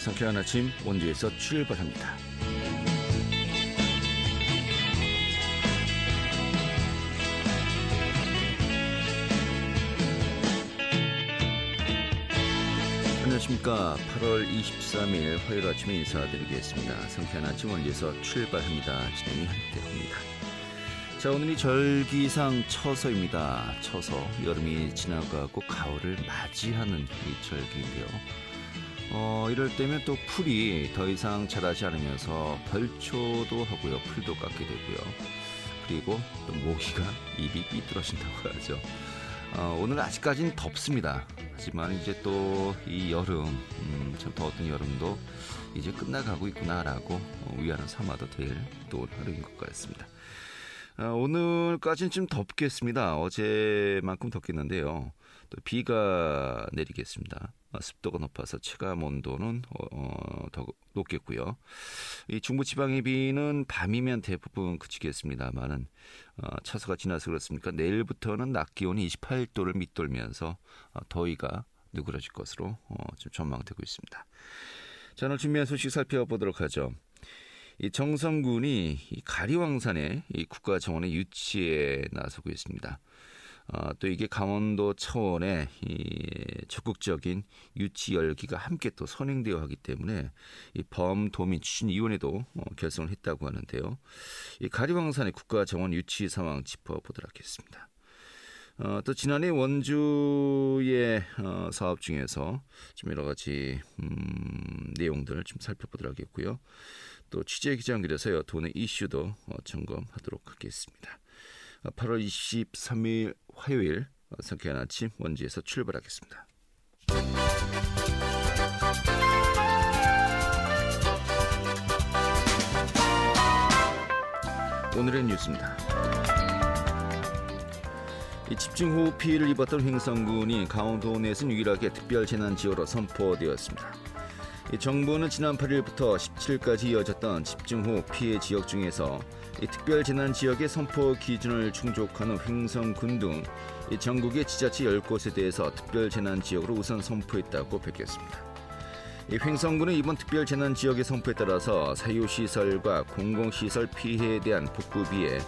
상쾌한 아침 원주에서 출발합니다. 안녕하십니까. 8월 23일 화요일 아침에 인사드리겠습니다. 상쾌한 아침 원주에서 출발합니다. 진행이 한태호입니다. 자, 오늘이 절기상 처서입니다. 처서, 여름이 지나가고 가을을 맞이하는 이 절기인데요. 이럴 때면 또 풀이 더 이상 자라지 않으면서 벌초도 하고요. 풀도 깎게 되고요. 그리고 또 모기가 입이 삐뚤어진다고 하죠. 오늘 아직까지는 덥습니다. 하지만 이제 또 이 여름, 참 더웠던 여름도 이제 끝나가고 있구나라고 위안을 삼아도 될 또 하루인 것 같습니다. 오늘까지는 좀 덥겠습니다. 어제만큼 덥겠는데요. 또 비가 내리겠습니다. 습도가 높아서 체감 온도는 더 높겠고요. 이 중부지방의 비는 밤이면 대부분 그치겠습니다만은 처서가 지나서 그렇습니까? 내일부터는 낮 기온이 28도를 밑돌면서 더위가 누그러질 것으로 좀 전망되고 있습니다. 자, 오늘 준비한 소식 살펴보도록 하죠. 이 정선군이 이 가리왕산의 이 국가정원의 유치에 나서고 있습니다. 또 이게 강원도 차원의 이 적극적인 유치 열기가 함께 또 선행되어 하기 때문에 이 범도민 추진위원회도 결성을 했다고 하는데요. 이 가리왕산의 국가정원 유치 상황 짚어보도록 하겠습니다. 또 지난해 원주의 사업 중에서 좀 여러 가지 내용들을 좀 살펴보도록 하겠고요. 또 취재 기자 연결해서요. 도내 이슈도 점검하도록 하겠습니다. 8월 23일 화요일 상쾌한 아침 원주에서 출발하겠습니다. 오늘의 뉴스입니다. 이 집중호우 피해를 입었던 횡성군이 강원도 내에서 유일하게 특별재난지역으로 선포되었습니다. 이 정부는 지난 8일부터 17일까지 이어졌던 집중호우 피해 지역 중에서 이 특별재난지역의 선포 기준을 충족하는 횡성군 등 이 전국의 지자체 10곳에 대해서 특별재난지역으로 우선 선포했다고 밝혔습니다. 이 횡성군은 이번 특별재난지역의 선포에 따라서 사유시설과 공공시설 피해에 대한 복구비의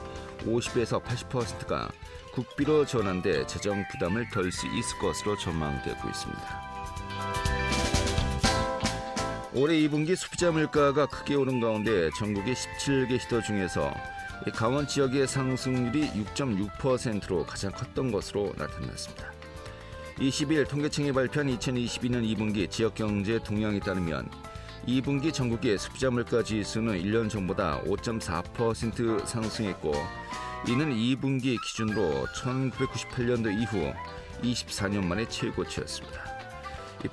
50에서 80%가 국비로 전환돼 재정 부담을 덜 수 있을 것으로 전망되고 있습니다. 올해 2분기 소비자 물가가 크게 오른 가운데 전국의 17개 시도 중에서 강원 지역의 상승률이 6.6%로 가장 컸던 것으로 나타났습니다. 22일 통계청이 발표한 2022년 2분기 지역경제 동향에 따르면 2분기 전국의 소비자 물가 지수는 1년 전보다 5.4% 상승했고 이는 2분기 기준으로 1998년도 이후 24년 만에 최고치였습니다.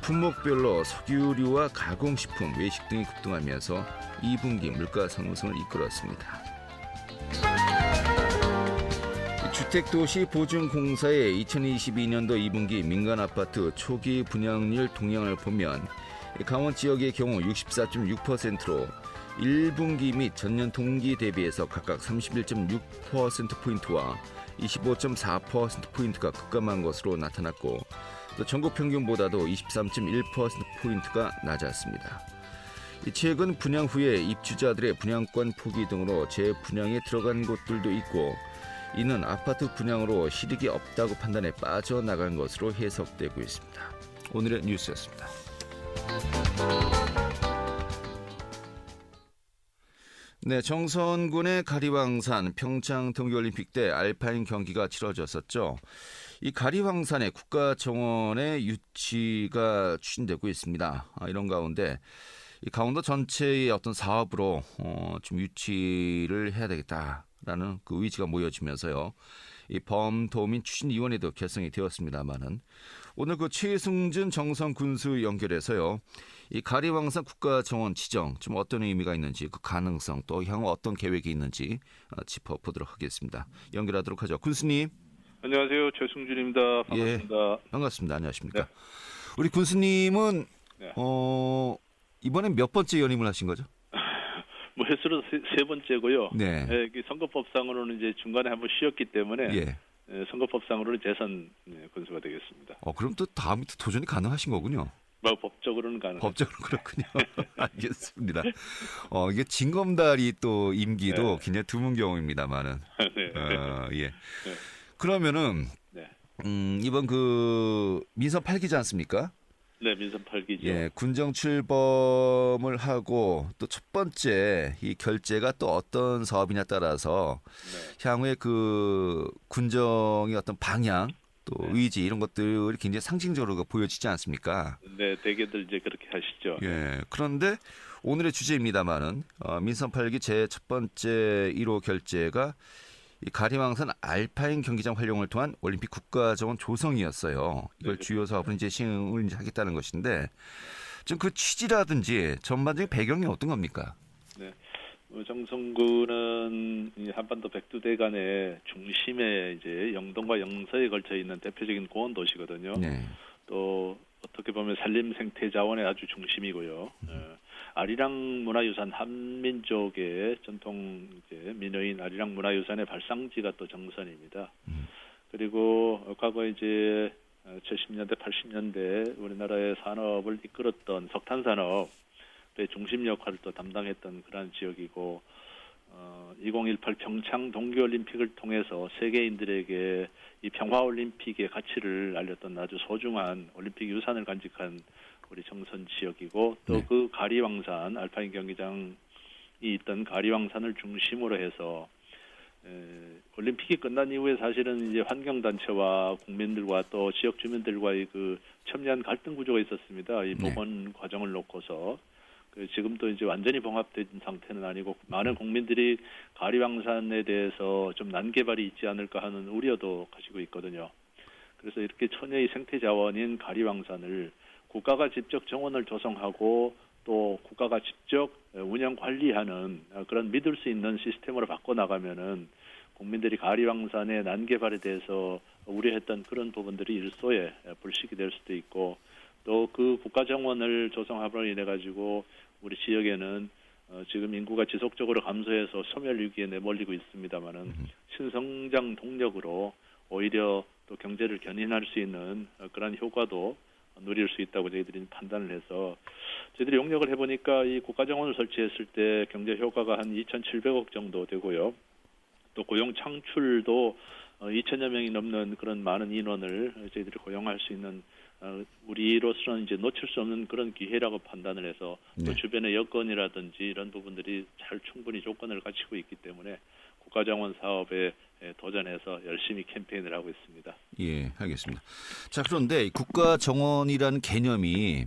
품목별로 석유류와 가공식품, 외식 등이 급등하면서 2분기 물가 상승을 이끌었습니다. 주택도시보증공사의 2022년도 2분기 민간아파트 초기 분양률 동향을 보면 강원 지역의 경우 64.6%로 1분기 및 전년 동기 대비해서 각각 31.6%포인트와 25.4%포인트가 급감한 것으로 나타났고 또 전국 평균보다도 23.1%포인트가 낮았습니다. 최근 분양 후에 입주자들의 분양권 포기 등으로 재분양에 들어간 곳들도 있고 이는 아파트 분양으로 실익이 없다고 판단해 빠져나간 것으로 해석되고 있습니다. 오늘의 뉴스였습니다. 네, 정선군의 가리왕산 평창 동계올림픽 때 알파인 경기가 치러졌었죠. 이 가리왕산의 국가정원의 유치가 추진되고 있습니다. 이런 가운데 이 강원도 전체의 어떤 사업으로 좀 유치를 해야 되겠다라는 그 의지가 모여지면서요. 이 범도민 추진위원회도 결성이 되었습니다만은 오늘 그 최승준 정선군수 연결해서요. 이 가리왕산 국가정원 지정 좀 어떤 의미가 있는지 그 가능성 또 향후 어떤 계획이 있는지 짚어보도록 하겠습니다. 연결하도록 하죠. 군수님. 안녕하세요. 최승준입니다. 반갑습니다. 예, 반갑습니다. 안녕하십니까. 네. 우리 군수님은 네. 이번엔 몇 번째 연임을 하신 거죠? 뭐 횟수로 세 번째고요. 네. 네, 선거법상으로는 이제 중간에 한번 쉬었기 때문에 예. 선거법상으로는 재선 군수가 되겠습니다. 그럼 또 다음부터 도전이 가능하신 거군요. 뭐 법적으로는 가능하죠. 법적으로 그렇군요. 알겠습니다. 이게 징검다리 또 임기도 네. 굉장히 드문 경우입니다만은. 네. 예. 네. 그러면은 네. 이번 그 민선 8기지 않습니까? 네, 민선 8기죠. 예, 군정 출범을 하고 또 첫 번째 이 결재가 또 어떤 사업이냐 따라서 네. 향후에 그 군정의 어떤 방향 또 네. 의지 이런 것들이 굉장히 상징적으로 보여지지 않습니까? 네, 대개들 이제 그렇게 하시죠. 예. 그런데 오늘의 주제입니다만은 민선 8기 제 첫 번째 1호 결재가 이 가리왕산 알파인 경기장 활용을 통한 올림픽 국가정원 조성이었어요. 이걸 네, 주요 사업으로 이제 시행을 이제 하겠다는 것인데 좀 그 취지라든지 전반적인 배경이 어떤 겁니까? 네. 정성군은 이 한반도 백두대간의 중심에 이제 영동과 영서에 걸쳐 있는 대표적인 고원 도시거든요. 네. 또 어떻게 보면 산림 생태 자원의 아주 중심이고요. 아리랑 문화유산 한민족의 전통 이제 민요인 아리랑 문화유산의 발상지가 또 정선입니다. 그리고 과거 이제 70년대, 80년대 우리나라의 산업을 이끌었던 석탄 산업의 중심 역할을 또 담당했던 그러한 지역이고 2018 평창 동계올림픽을 통해서 세계인들에게 이 평화올림픽의 가치를 알렸던 아주 소중한 올림픽 유산을 간직한 우리 정선 지역이고 또 네. 그 가리왕산 알파인 경기장이 있던 가리왕산을 중심으로 해서 올림픽이 끝난 이후에 사실은 이제 환경단체와 국민들과 또 지역 주민들과의 그 첨예한 갈등 구조가 있었습니다. 이 복원 과정을 놓고서 지금도 이제 완전히 봉합된 상태는 아니고 많은 국민들이 가리왕산에 대해서 좀 난개발이 있지 않을까 하는 우려도 가지고 있거든요. 그래서 이렇게 천혜의 생태 자원인 가리왕산을 국가가 직접 정원을 조성하고 또 국가가 직접 운영 관리하는 그런 믿을 수 있는 시스템으로 바꿔나가면은 국민들이 가리왕산의 난개발에 대해서 우려했던 그런 부분들이 일소에 불식이 될 수도 있고 또 그 국가정원을 조성함으로 인해 가지고 우리 지역에는 지금 인구가 지속적으로 감소해서 소멸 위기에 내몰리고 있습니다만은 신성장 동력으로 오히려 또 경제를 견인할 수 있는 그런 효과도 누릴 수 있다고 저희들이 판단을 해서 저희들이 용역을 해보니까 이 국가정원을 설치했을 때 경제 효과가 한 2,700억 정도 되고요. 또 고용 창출도 2천여 명이 넘는 그런 많은 인원을 저희들이 고용할 수 있는 우리로서는 이제 놓칠 수 없는 그런 기회라고 판단을 해서 또 주변의 여건이라든지 이런 부분들이 잘 충분히 조건을 갖추고 있기 때문에 국가정원 사업에 도전해서 열심히 캠페인을 하고 있습니다. 예, 알겠습니다. 자, 그런데 국가정원이라는 개념이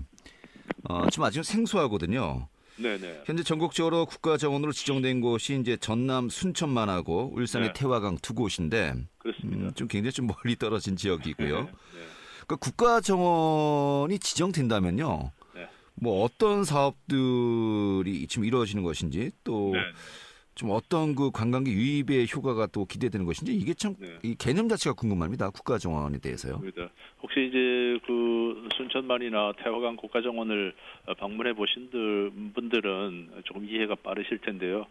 지금 아직 생소하거든요. 네네. 현재 전국적으로 국가정원으로 지정된 곳이 이제 전남 순천만하고 울산의 네. 태화강 두 곳인데 그렇습니다. 좀 굉장히 좀 멀리 떨어진 지역이고요. 네. 그러니까 국가정원이 지정된다면요. 네. 뭐 어떤 사업들이 지금 이루어지는 것인지 또 네. 좀 어떤 그 관광객 유입의 효과가 또 기대되는 것인지 이게 참 이 개념 자체가 궁금합니다. 국가정원에 대해서요. 그렇습니다. 혹시 이제 그 순천만이나 태화강 국가정원을 방문해 보신 분들은 조금 이해가 빠르실 텐데요.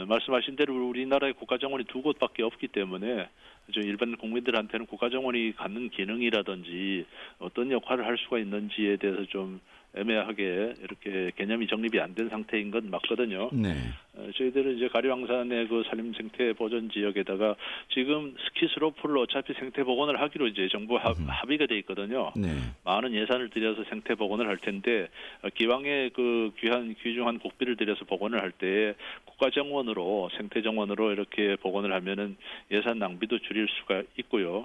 말씀하신 대로 우리나라의 국가정원이 두 곳밖에 없기 때문에 좀 일반 국민들한테는 국가정원이 갖는 기능이라든지 어떤 역할을 할 수가 있는지에 대해서 좀 애매하게 이렇게 개념이 정립이 안 된 상태인 건 맞거든요. 네. 저희들은 이제 가리왕산의 그 산림 생태 보존 지역에다가 지금 스키 스로프를 어차피 생태 복원을 하기로 이제 정부 합의가 돼 있거든요. 네. 많은 예산을 들여서 생태 복원을 할 텐데 기왕에 그 귀중한 국비를 들여서 복원을 할 때 국가정원으로 생태정원으로 이렇게 복원을 하면은 예산 낭비도 줄일 수가 있고요.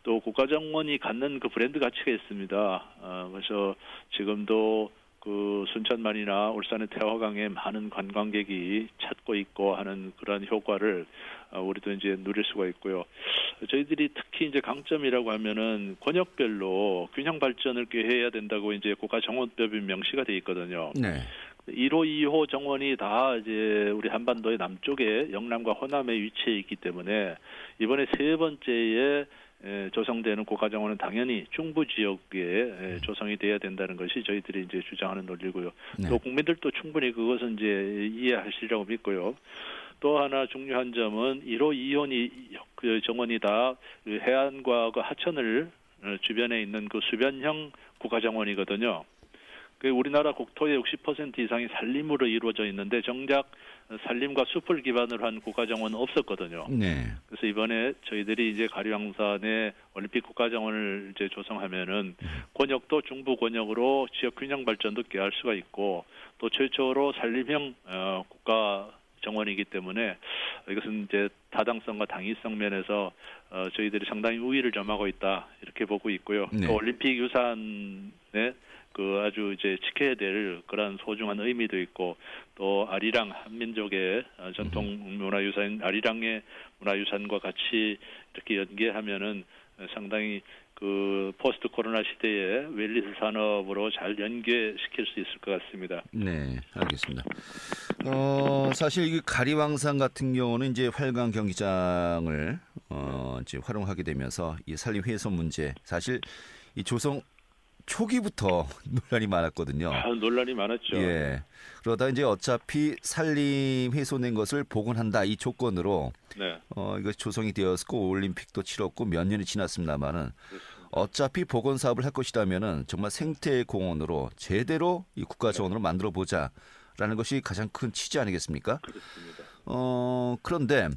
또 국가정원이 갖는 그 브랜드 가치가 있습니다. 그래서 지금도 그 순천만이나 울산의 태화강에 많은 관광객이 찾고 있고 하는 그런 효과를 우리도 이제 누릴 수가 있고요. 저희들이 특히 이제 강점이라고 하면은 권역별로 균형 발전을 꾀해야 된다고 이제 국가정원법이 명시가 돼 있거든요. 네. 1호, 2호 정원이 다 이제 우리 한반도의 남쪽에 영남과 호남에 위치해 있기 때문에 이번에 세 번째에 조성되는 국가정원은 당연히 중부 지역에 조성이 돼야 된다는 것이 저희들이 이제 주장하는 논리고요. 네. 또 국민들도 충분히 그것은 이제 이해하시리라고 믿고요. 또 하나 중요한 점은 1호, 2호니 그 정원이 다 해안과 그 하천을 주변에 있는 그 수변형 국가정원이거든요. 그 우리나라 국토의 60% 이상이 산림으로 이루어져 있는데 정작 산림과 숲을 기반으로 한 국가정원은 없었거든요. 네. 그래서 이번에 저희들이 이제 가리왕산에 올림픽 국가정원을 이제 조성하면은 권역도 중부 권역으로 지역 균형 발전도 꾀할 수가 있고 또 최초로 산림형 국가 정원이기 때문에 이것은 이제 타당성과 당위성 면에서 저희들이 상당히 우위를 점하고 있다 이렇게 보고 있고요. 네. 또 올림픽 유산에 그 아주 이제 지켜야 될 그런 소중한 의미도 있고 또 아리랑 한민족의 전통 문화유산 아리랑의 문화유산과 같이 이렇게 연계하면은 상당히 그 포스트 코로나 시대에 웰니스 산업으로 잘 연계시킬 수 있을 것 같습니다. 네, 알겠습니다. 사실 이 가리왕산 같은 경우는 이제 활강 경기장을 이제 활용하게 되면서 이 산림 훼손 문제 사실 이 조성 초기부터 논란이 많았거든요. 논란이 많았죠. 예. 그러다 이제 어차피 산림 훼손된 것을 복원한다 이 조건으로 네. 이거 조성이 되었고 올림픽도 치렀고 몇 년이 지났습니다만은 어차피 복원 사업을 할 것이라면은 정말 생태 공원으로 제대로 이 국가 정원으로 만들어 보자라는 것이 가장 큰 취지 아니겠습니까? 그렇습니다. 그런데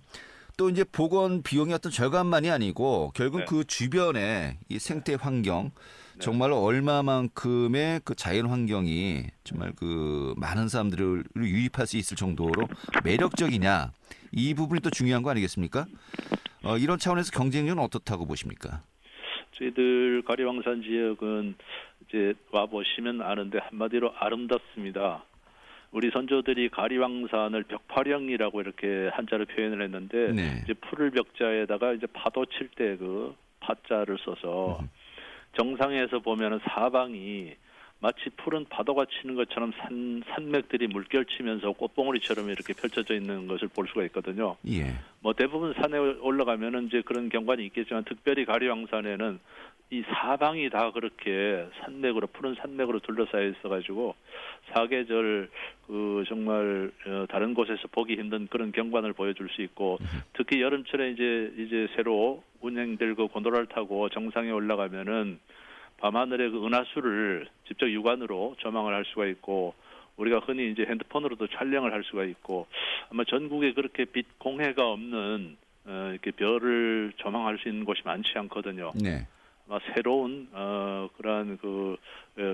또 이제 복원 비용이 어떤 절감만이 아니고 결국 네. 그 주변에 이 생태 환경 네. 정말로 얼마만큼의 그 자연 환경이 정말 그 많은 사람들을 유입할 수 있을 정도로 매력적이냐 이 부분이 또 중요한 거 아니겠습니까? 이런 차원에서 경쟁력은 어떻다고 보십니까? 저희들 가리왕산 지역은 이제 와 보시면 아는데 한마디로 아름답습니다. 우리 선조들이 가리왕산을 벽파령이라고 이렇게 한자로 표현을 했는데 네. 이제 풀을 벽자에다가 이제 파도 칠 때 그 파자를 써서 정상에서 보면은 사방이 마치 푸른 파도가 치는 것처럼 산맥들이 물결치면서 꽃봉오리처럼 이렇게 펼쳐져 있는 것을 볼 수가 있거든요. 예. 뭐 대부분 산에 올라가면은 이제 그런 경관이 있겠지만 특별히 가리왕산에는 이 사방이 다 그렇게 산맥으로 푸른 산맥으로 둘러싸여 있어가지고 사계절 그 정말 다른 곳에서 보기 힘든 그런 경관을 보여줄 수 있고 특히 여름철에 이제 새로 운행될 그 곤도라를 타고 정상에 올라가면은 밤하늘의 그 은하수를 직접 육안으로 조망을 할 수가 있고 우리가 흔히 이제 핸드폰으로도 촬영을 할 수가 있고 아마 전국에 그렇게 빛 공해가 없는 이렇게 별을 조망할 수 있는 곳이 많지 않거든요. 네. 아마 새로운 그러한 그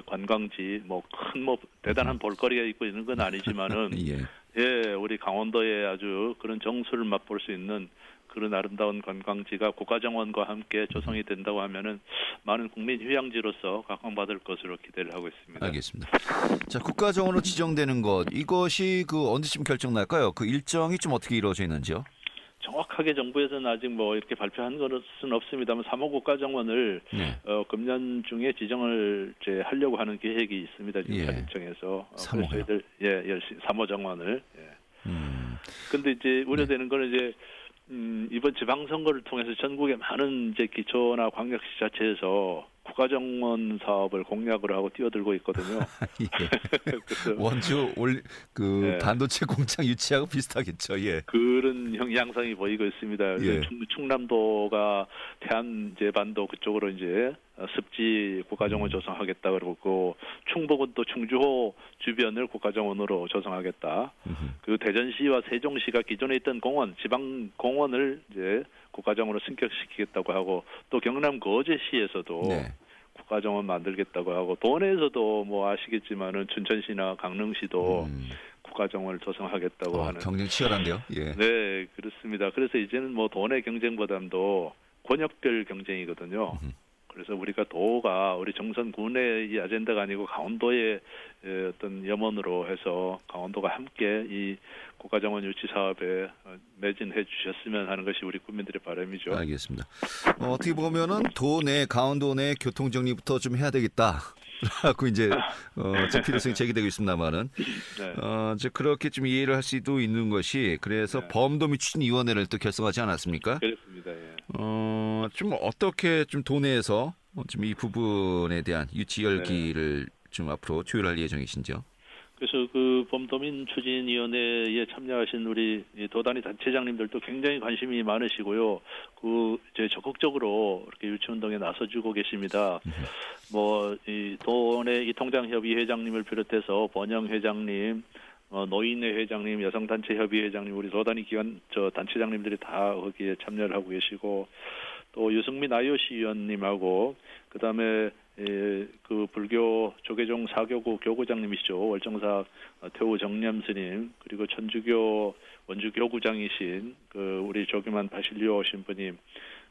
관광지 뭐 큰 대단한 볼거리가 있고 있는 건 아니지만은 예, 우리 강원도에 아주 그런 정수를 맛볼 수 있는 그런 아름다운 관광지가 국가정원과 함께 조성이 된다고 하면은 많은 국민 휴양지로서 각광받을 것으로 기대를 하고 있습니다. 알겠습니다. 자, 국가정원으로 지정되는 것 이것이 그 언제쯤 결정 날까요? 그 일정이 좀 어떻게 이루어져 있는지요? 정확하게 정부에서는 아직 뭐 이렇게 발표한 것은 없습니다만 3호 국가정원을 네. 금년 중에 지정을 이제 하려고 하는 계획이 있습니다. 지금 예. 사립청에서 3호요. 저희들 열심히 3호 정원을. 예. 근데 이제 우려되는 거는 이제 이번 지방선거를 통해서 전국의 많은 이제 기초나 광역시자체에서 국가정원 사업을 공약을 하고 뛰어들고 있거든요. 예. 원주 예. 반도체 공장 유치하고 비슷하겠죠. 예. 그런 양상이 보이고 있습니다. 예. 충남도가 태안 이제 반도 그쪽으로 이제 습지 국가정원 조성하겠다 그러고 충북은 또 충주호 주변을 국가정원으로 조성하겠다. 그리고 대전시와 세종시가 기존에 있던 공원, 지방 공원을 이제 국가정원으로 승격시키겠다고 하고 또 경남 거제시에서도 네. 국가정원 만들겠다고 하고 도내에서도 뭐 아시겠지만은 춘천시나 강릉시도 국가정원을 조성하겠다고 하는 경쟁 치열한데요. 예. 네, 그렇습니다. 그래서 이제는 뭐 도내 경쟁보다도 권역별 경쟁이거든요. 그래서 우리가 도가 우리 정선군의 이 아젠다가 아니고 강원도의 어떤 염원으로 해서 강원도가 함께 이 국가정원 유치 사업에 매진해 주셨으면 하는 것이 우리 국민들의 바람이죠. 알겠습니다. 어떻게 보면은 도내 강원도 내 교통 정리부터 좀 해야 되겠다. 라고 이제 제 필요성이 제기되고 있습니다만은 네. 이제 그렇게 좀 이해를 할 수도 있는 것이 그래서 네. 범도미 추진위원회를 또 결성하지 않았습니까? 그렇습니다. 예. 좀 어떻게 좀 도내에서 좀 이 부분에 대한 유치 열기를 좀 앞으로 조율할 예정이신지요? 그래서 그 범도민 추진위원회에 참여하신 우리 도단위 단체장님들도 굉장히 관심이 많으시고요. 이제 적극적으로 이렇게 유치운동에 나서주고 계십니다. 이 도내 이통장협의 회장님을 비롯해서 번영 회장님, 노인회 회장님, 여성단체협의 회장님, 우리 도단위 기관 단체장님들이 다 거기에 참여를 하고 계시고, 또 유승민 IOC 위원님하고 그다음에 그 불교 조계종 사교구 교구장님이시죠. 월정사 태우 정념 스님, 그리고 천주교 원주 교구장이신 그 우리 조규만 바실리오 신부님,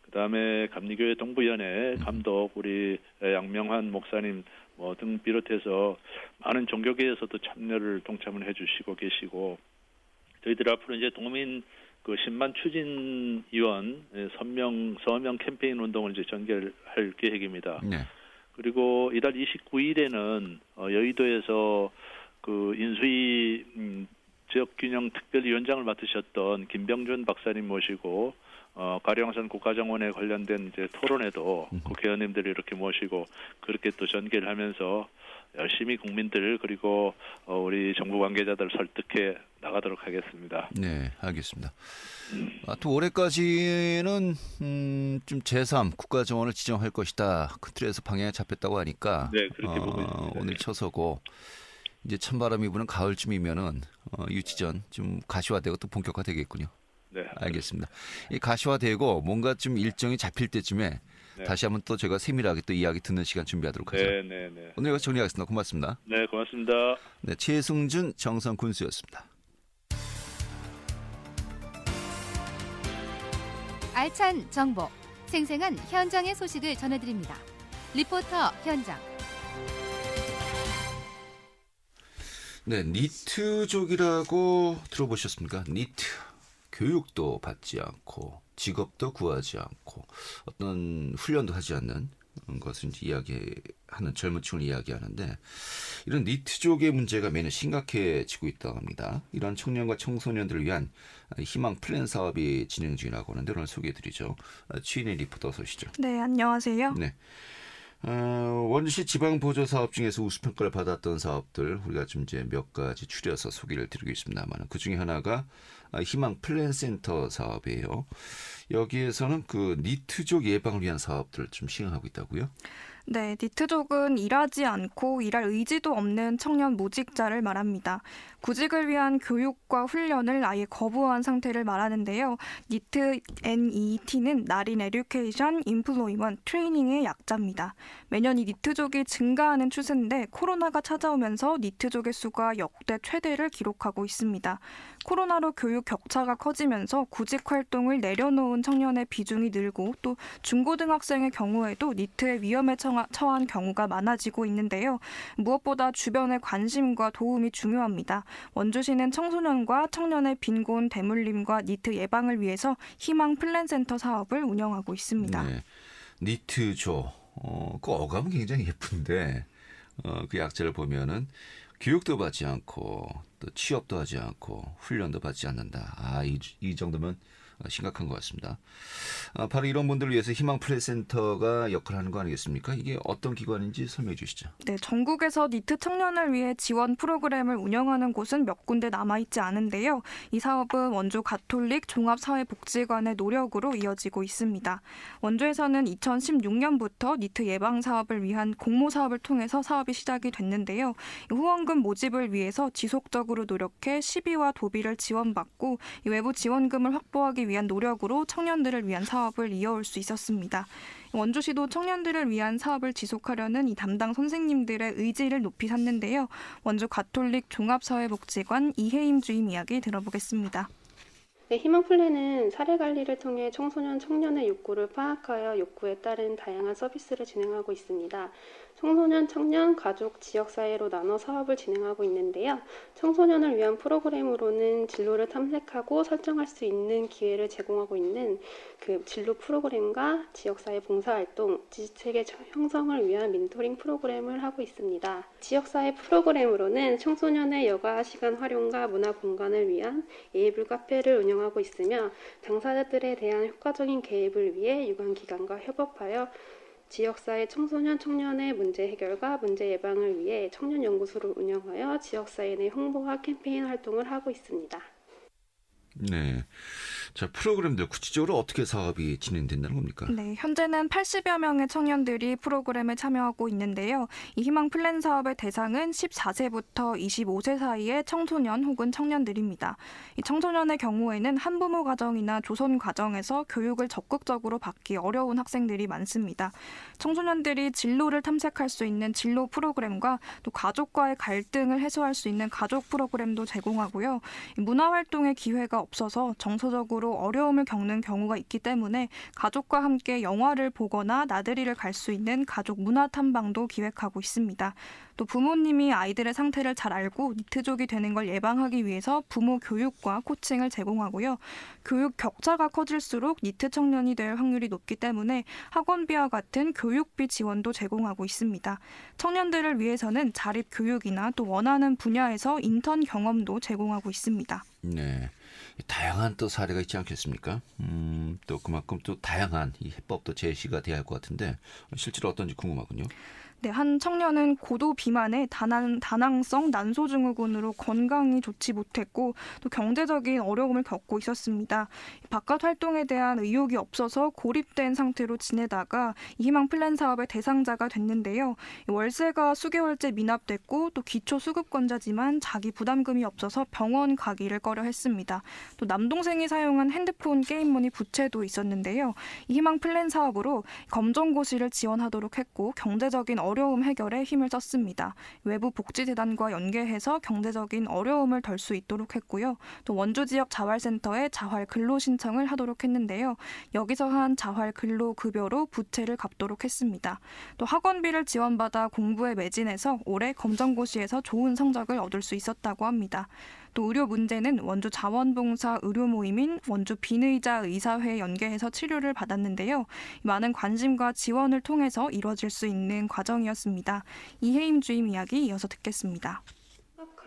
그다음에 감리교회 동부연회 감독 우리 양명환 목사님 등 비롯해서 많은 종교계에서도 동참을 해주시고 계시고, 저희들 앞으로 이제 도민 그 10만 추진위원 서명 캠페인 운동을 이제 전개할 계획입니다. 네. 그리고 이달 29일에는 여의도에서 그 인수위 지역균형 특별위원장을 맡으셨던 김병준 박사님 모시고 가리왕산 국가정원에 관련된 이제 토론회도 국회의원님들을 이렇게 모시고 그렇게 또 전개를 하면서 열심히 국민들 그리고 우리 정부 관계자들 설득해 나가도록 하겠습니다. 네, 알겠습니다. 또 올해까지는 좀 제3 국가정원을 지정할 것이다. 그 틀에서 방향이 잡혔다고 하니까 네, 그렇게 보고 있습니다. 오늘 쳐서고 이제 찬바람이 부는 가을쯤이면은 유치전 좀 가시화되고 또 본격화되겠군요. 네, 알겠습니다. 이 가시화되고 뭔가 좀 일정이 잡힐 때쯤에 네. 다시 한번 또 제가 세밀하게 또 이야기 듣는 시간 준비하도록 하죠. 네. 오늘 여기서 정리하겠습니다. 고맙습니다. 네, 고맙습니다. 네, 최승준 정성군수였습니다. 알찬 정보, 생생한 현장의 소식을 전해드립니다. 리포터 현장. 네, 니트족이라고 들어보셨습니까? 니트. 교육도 받지 않고 직업도 구하지 않고 어떤 훈련도 하지 않는 것을 이제 이야기하는 젊은 층을 이야기하는데, 이런 니트족의 문제가 매년 심각해지고 있다고 합니다. 이런 청년과 청소년들을 위한 희망 플랜 사업이 진행 중이라고 하는데 오늘 소개해드리죠. 취인의 리포터 어서 오시죠. 네, 안녕하세요. 네. 원주시 지방보조사업 중에서 우수평가를 받았던 사업들 우리가 좀 이제 몇 가지 추려서 소개를 드리고 있습니다만, 그 중에 하나가 희망 플랜센터 사업이에요. 여기에서는 그 니트족 예방을 위한 사업들을 좀 시행하고 있다고요? 네, 니트족은 일하지 않고 일할 의지도 없는 청년 무직자를 말합니다. 구직을 위한 교육과 훈련을 아예 거부한 상태를 말하는데요. 니트 NET는 나린 에듀케이션 임플로이먼트 트레이닝의 약자입니다. 매년 이 니트족이 증가하는 추세인데 코로나가 찾아오면서 니트족의 수가 역대 최대를 기록하고 있습니다. 코로나로 교육 격차가 커지면서 구직 활동을 내려놓은 청년의 비중이 늘고, 또 중고등학생의 경우에도 니트의 위험에 처한 경우가 많아지고 있는데요. 무엇보다 주변의 관심과 도움이 중요합니다. 원주시는 청소년과 청년의 빈곤 대물림과 니트 예방을 위해서 희망 플랜센터 사업을 운영하고 있습니다. 네, 니트조. 그 어감은 굉장히 예쁜데 그 약자를 보면은 교육도 받지 않고 또 취업도 하지 않고 훈련도 받지 않는다. 이 정도면 심각한 것 같습니다. 바로 이런 분들을 위해서 희망 플레이센터가 역할을 하는 거 아니겠습니까? 이게 어떤 기관인지 설명해 주시죠. 네, 전국에서 니트 청년을 위해 지원 프로그램을 운영하는 곳은 몇 군데 남아있지 않은데요. 이 사업은 원주 가톨릭 종합사회복지관의 노력으로 이어지고 있습니다. 원주에서는 2016년부터 니트 예방 사업을 위한 공모 사업을 통해서 사업이 시작이 됐는데요. 후원금 모집을 위해서 지속적으로 노력해 시비와 도비를 지원받고 외부 지원금을 확보하기 위한 노력으로 청년들을 위한 사업을 이어올 수 있었습니다. 원주시도 청년들을 위한 사업을 지속하려는 이 담당 선생님들의 의지를 높이 샀는데요. 원주 가톨릭 종합사회복지관 이혜임 주임 이야기 들어보겠습니다. 네, 희망플랜은 사례관리를 통해 청소년, 청년의 욕구를 파악하여 욕구에 따른 다양한 서비스를 진행하고 있습니다. 청소년, 청년, 가족, 지역사회로 나눠 사업을 진행하고 있는데요. 청소년을 위한 프로그램으로는 진로를 탐색하고 설정할 수 있는 기회를 제공하고 있는 그 진로 프로그램과 지역사회 봉사활동, 지지체계 형성을 위한 멘토링 프로그램을 하고 있습니다. 지역사회 프로그램으로는 청소년의 여가 시간 활용과 문화 공간을 위한 예불 카페를 운영하고 있으며 당사자들에 대한 효과적인 개입을 위해 유관기관과 협업하여 지역사회 청소년 청년의 문제 해결과 문제 예방을 위해 청년연구소를 운영하여 지역사회 내 홍보와 캠페인 활동을 하고 있습니다. 네. 자, 프로그램들 구체적으로 어떻게 사업이 진행된다는 겁니까? 네, 현재는 80여 명의 청년들이 프로그램에 참여하고 있는데요. 이 희망 플랜 사업의 대상은 14세부터 25세 사이의 청소년 혹은 청년들입니다. 이 청소년의 경우에는 한부모 가정이나 조선 가정에서 교육을 적극적으로 받기 어려운 학생들이 많습니다. 청소년들이 진로를 탐색할 수 있는 진로 프로그램과 또 가족과의 갈등을 해소할 수 있는 가족 프로그램도 제공하고요. 문화활동의 기회가 없어서 정서적으로 어려움을 겪는 경우가 있기 때문에 가족과 함께 영화를 보거나 나들이를 갈 수 있는 가족 문화 탐방도 기획하고 있습니다. 또 부모님이 아이들의 상태를 잘 알고 니트족이 되는 걸 예방하기 위해서 부모 교육과 코칭을 제공하고요. 교육 격차가 커질수록 니트 청년이 될 확률이 높기 때문에 학원비와 같은 교육비 지원도 제공하고 있습니다. 청년들을 위해서는 자립교육이나 또 원하는 분야에서 인턴 경험도 제공하고 있습니다. 네. 다양한 또 사례가 있지 않겠습니까? 또 그만큼 또 다양한 이 해법도 제시가 돼야 할 것 같은데 실제로 어떤지 궁금하군요. 네, 한 청년은 고도 비만의 다낭성 난소증후군으로 건강이 좋지 못했고 또 경제적인 어려움을 겪고 있었습니다. 바깥 활동에 대한 의욕이 없어서 고립된 상태로 지내다가 희망 플랜 사업의 대상자가 됐는데요. 월세가 수개월째 미납됐고 또 기초 수급권자지만 자기 부담금이 없어서 병원 가기를 꺼려했습니다. 또 남동생이 사용한 핸드폰 게임머니 부채도 있었는데요. 희망 플랜 사업으로 검정고시를 지원하도록 했고 경제적인 어려움 해결에 힘을 썼습니다. 외부 복지재단과 연계해서 경제적인 어려움을 덜 수 있도록 했고요. 또 원주 지역 자활센터에 자활 근로 신청을 하도록 했는데요. 여기서 한 자활 근로 급여로 부채를 갚도록 했습니다. 또 학원비를 지원받아 공부에 매진해서 올해 검정고시에서 좋은 성적을 얻을 수 있었다고 합니다. 또 의료 문제는 원주 자원봉사 의료 모임인 원주 빈의자 의사회에 연계해서 치료를 받았는데요. 많은 관심과 지원을 통해서 이루어질 수 있는 과정이었습니다. 이혜임 주임 이야기 이어서 듣겠습니다.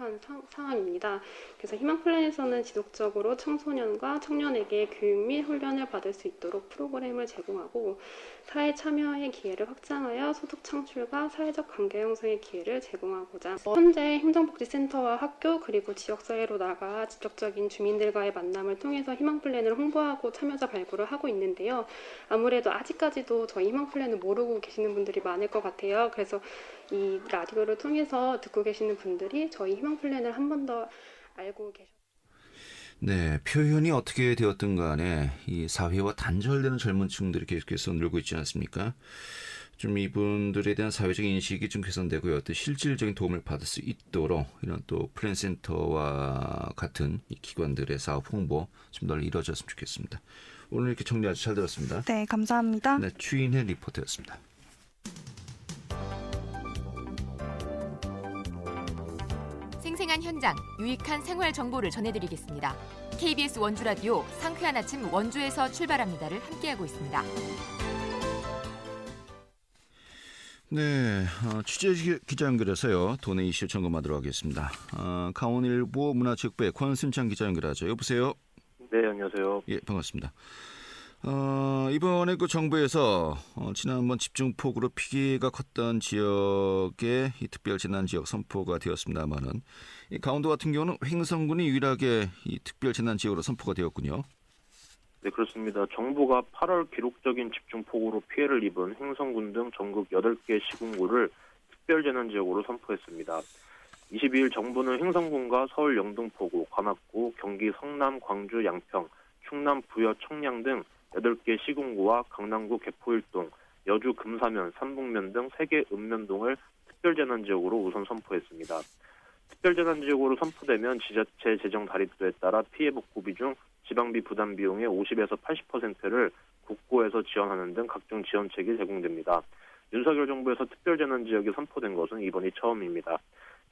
심각한 상황입니다. 그래서 희망 플랜에서는 지속적으로 청소년과 청년에게 교육 및 훈련을 받을 수 있도록 프로그램을 제공하고 사회 참여의 기회를 확장하여 소득 창출과 사회적 관계 형성의 기회를 제공하고자 현재 행정복지센터와 학교 그리고 지역사회로 나가 직접적인 주민들과의 만남을 통해서 희망 플랜을 홍보하고 참여자 발굴을 하고 있는데요. 아무래도 아직까지도 저희 희망 플랜을 모르고 계시는 분들이 많을 것 같아요. 그래서 이 라디오를 통해서 듣고 계시는 분들이 저희 희망 플랜을 한 번 더 알고 계셨. 네, 표현이 어떻게 되었든 간에 이 사회와 단절되는 젊은 층들이 계속해서 늘고 있지 않습니까? 좀 이분들에 대한 사회적 인식이 좀 개선되고요. 또 실질적인 도움을 받을 수 있도록 이런 또 플랜센터와 같은 이 기관들의 사업 홍보 좀 널리 이루어졌으면 좋겠습니다. 오늘 이렇게 정리 아주 잘 들었습니다. 네, 감사합니다. 네, 추인의 리포터였습니다. 생생한 현장, 유익한 생활 정보를 전해드리겠습니다. KBS 원주 라디오 상쾌한 아침 원주에서 출발합니다를 함께하고 있습니다. 네, 취재 기자 연결해서요. 도내 이슈 점검하도록 하겠습니다. 강원일보 문화체육부의 권순창 기자 연결하죠. 여보세요. 네, 안녕하세요. 예, 반갑습니다. 이번에 그 정부에서 지난번 집중폭우로 피해가 컸던 지역에 이 특별재난지역 선포가 되었습니다만은 이 강원도 같은 경우는 횡성군이 유일하게 이 특별재난지역으로 선포가 되었군요. 네, 그렇습니다. 정부가 8월 기록적인 집중폭우로 피해를 입은 횡성군 등 전국 8개 시군구를 특별재난지역으로 선포했습니다. 22일 정부는 횡성군과 서울 영등포구, 관악구, 경기 성남, 광주, 양평, 충남 부여, 청량 등 8개 시군구와 강남구 개포일동, 여주 금사면, 삼북면 등 3개 읍면동을 특별재난지역으로 우선 선포했습니다. 특별재난지역으로 선포되면 지자체 재정 다립도에 따라 피해 복구 비중, 지방비 부담 비용의 50에서 80%를 국고에서 지원하는 등 각종 지원책이 제공됩니다. 윤석열 정부에서 특별재난지역이 선포된 것은 이번이 처음입니다.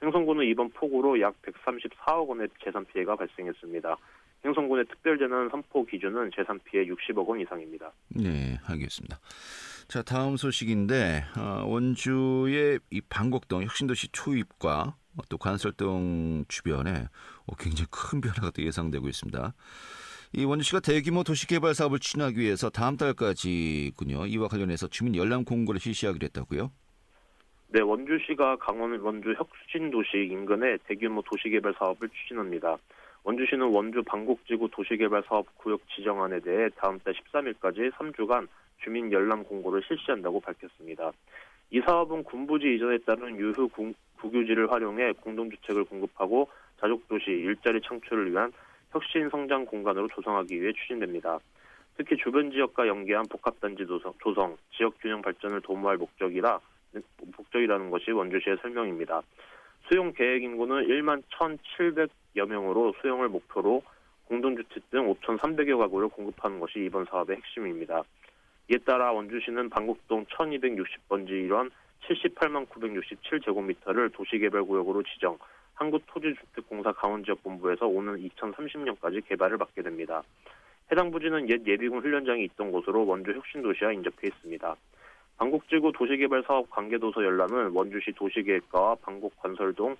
횡성군은 이번 폭우로 약 134억 원의 재산 피해가 발생했습니다. 횡성군의 특별재난 선포 기준은 재산 피해 60억 원 이상입니다. 네, 알겠습니다. 자, 다음 소식인데 원주의 이 방곡동 혁신도시 초입과 또 관설동 주변에 굉장히 큰 변화가 또 예상되고 있습니다. 이 원주시가 대규모 도시개발 사업을 추진하기 위해서 다음 달까지군요. 이와 관련해서 주민 열람 공고를 실시하기로 했다고요? 네, 원주시가 강원 원주 혁신도시 인근에 대규모 도시개발 사업을 추진합니다. 원주시는 원주 방곡지구 도시개발 사업 구역 지정안에 대해 다음 달 13일까지 3주간 주민 열람 공고를 실시한다고 밝혔습니다. 이 사업은 군부지 이전에 따른 유휴 국유지를 활용해 공동주택을 공급하고 자족도시, 일자리 창출을 위한 혁신 성장 공간으로 조성하기 위해 추진됩니다. 특히 주변 지역과 연계한 복합단지 조성, 지역 균형 발전을 도모할 목적이라는 것이 원주시의 설명입니다. 수용 계획 인구는 1만 1,700여 명으로 수용을 목표로 공동주택 등 5,300여 가구를 공급하는 것이 이번 사업의 핵심입니다. 이에 따라 원주시는 방곡동 1260번지 일원 78만 967제곱미터를 도시개발구역으로 지정, 한국토지주택공사 강원지역본부에서 오는 2030년까지 개발을 맡게 됩니다. 해당 부지는 옛 예비군 훈련장이 있던 곳으로 원주 혁신도시와 인접해 있습니다. 방곡지구 도시개발 사업 관계도서 열람은 원주시 도시계획과와 방곡관설동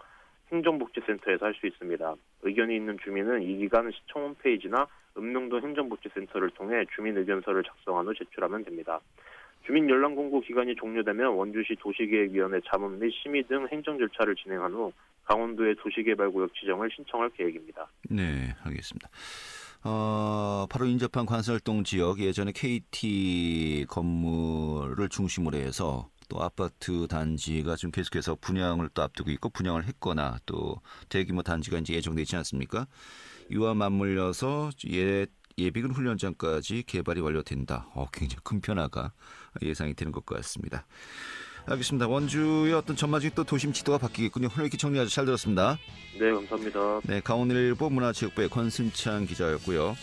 행정복지센터에서 할 수 있습니다. 의견이 있는 주민은 이 기간 시청 홈페이지나 읍명동 행정복지센터를 통해 주민 의견서를 작성한 후 제출하면 됩니다. 주민 열람 공고 기간이 종료되면 원주시 도시계획위원회 자문 및 심의 등 행정 절차를 진행한 후 강원도의 도시개발구역 지정을 신청할 계획입니다. 네, 알겠습니다. 바로 인접한 관설동 지역 예전에 KT 건물을 중심으로 해서 또 아파트 단지가 지금 계속해서 분양을 또 앞두고 있고 분양을 했거나 또 대규모 단지가 이제 예정돼 있지 않습니까? 이와 맞물려서 예비군 훈련장까지 개발이 완료된다. 굉장히 큰 변화가 예상이 되는 것 같습니다. 알겠습니다. 원주의 어떤 전반적인 또 도심 지도가 바뀌겠군요. 오늘 이렇게 정리 아주 잘 들었습니다. 네, 감사합니다. 네, 강원일보 문화체육부의 권순창 기자였고요.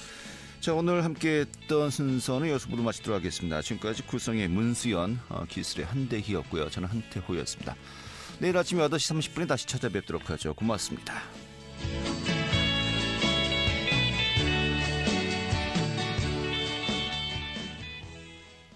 자, 오늘 함께했던 순서는 여기서 모두 마치도록 하겠습니다. 지금까지 구성의 문수연, 기술의 한대희였고요. 저는 한태호였습니다. 내일 아침 8시 30분에 다시 찾아뵙도록 하죠. 고맙습니다.